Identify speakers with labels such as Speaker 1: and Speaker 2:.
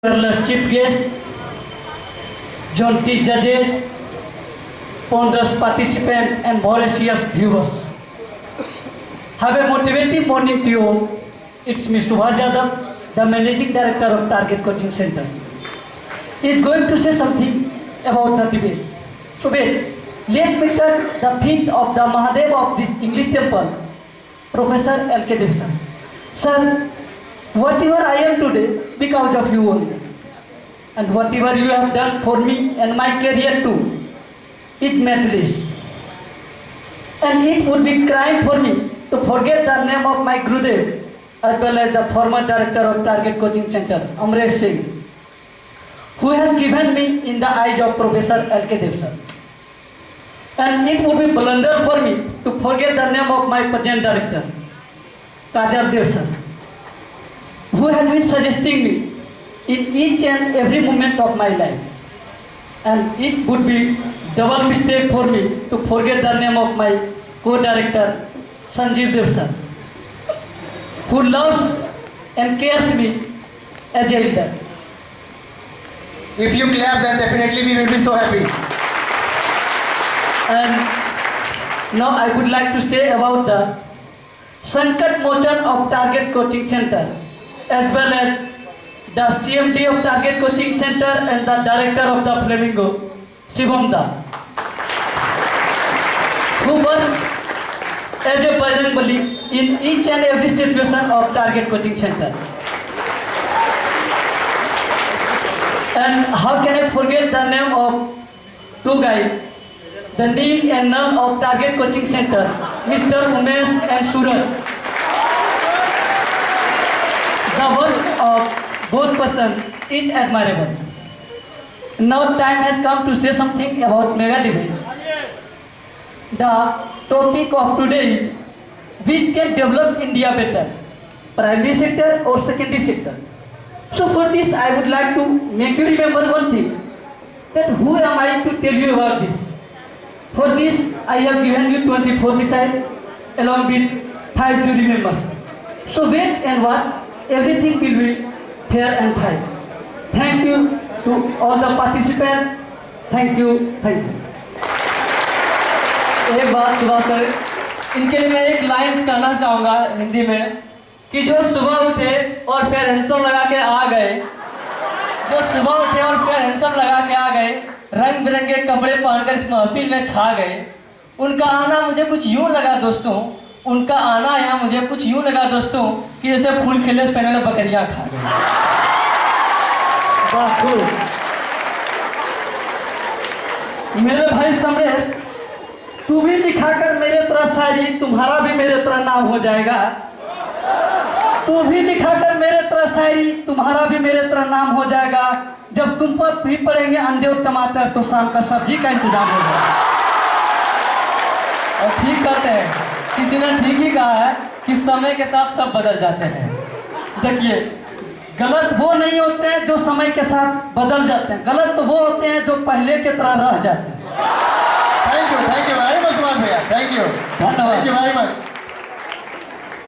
Speaker 1: Chief guest, jaunty judges, ponderous participants, and voracious viewers. Have a motivating morning to you all. It's Mr. Subhash Yadav, the Managing Director of Target Coaching Center. He's going to say something about the debate. So wait, let me touch the feet of the Mahadev of this English temple, Professor L.K. Devsan. Sir, whatever I am today, because of you only. And whatever you have done for me and my career too, it matchless. And it would be crime for me to forget the name of my Gurudev, as well as the former director of Target Coaching Center, Amresh Singh, who has given me in the eyes of Professor L.K. Devsan. And it would be blunder for me to forget the name of my present director, Kajal Devsan, who has been suggesting me in each and every moment of my life. And it would be double mistake for me to forget the name of my co-director, Sanjeev Devsan, who loves and cares me as a leader.
Speaker 2: If you clap, then definitely we will be so happy.
Speaker 1: And now I would like to say about the Sankat Mochan of Target Coaching Center, as well as the CMD of Target Coaching Center and the Director of the Flamingo, Shivam Da, who works as a bajrang bali in each and every situation of Target Coaching Center. And how can I forget the name of two guys, the Neil and Nal of Target Coaching Center, Mr. Umesh and Suraj. The work of both persons is admirable. Now time has come to say something about mega debate. The topic of today is which can develop India better, primary sector or secondary sector. So for this I would like to make you remember one thing, that who am I to tell you about this. For this I have given you 24 missiles along with 5 jury members. So wait and watch, everything will be fair and fair. Thank you to all the participants. Thank you. Thank you.
Speaker 3: एक बात सुबह sir, इनके लिए मैं एक line कहना चाहूँगा हिंदी में कि जो सुबह उठे और फिर हैंडसम लगा के आ गए, जो सुबह उठे और फिर हैंडसम लगा के आ गए, रंग बिरंगे कपड़े पहनकर इस महफिल में छा गए, उनका आना मुझे कुछ यूँ लगा दोस्तों, उनका आना यहाँ मुझे कुछ यूँ लगा दोस्तों कि जैसे फूल खिले से पहले बकरियाँ खा गई।
Speaker 1: मेरे भाई समरेश, तू भी लिखाकर मेरे तरह शायरी, तुम्हारा भी मेरे तरह नाम हो जाएगा। तू भी लिखाकर मेरे तरह शायरी, तुम्हारा भी मेरे तरह नाम हो जाएगा। जब तुम पर भी पड़ेंगे अंडे और टमाटर, तो शाम का सब्जी का इंतजाम हो जाएगा।
Speaker 3: और ठीक कहते हैं, किसी ने ठीक ही कहा है कि समय के साथ सब बदल जाते हैं।
Speaker 1: देखिए, गलत वो नहीं होते हैं जो समय के साथ बदल जाते हैं, गलत तो वो होते हैं जो पहले के तरह रह जाते हैं।
Speaker 2: Thank you very much, Subhash भैया. Thank you.
Speaker 3: धन्यवाद।
Speaker 2: Thank you very much.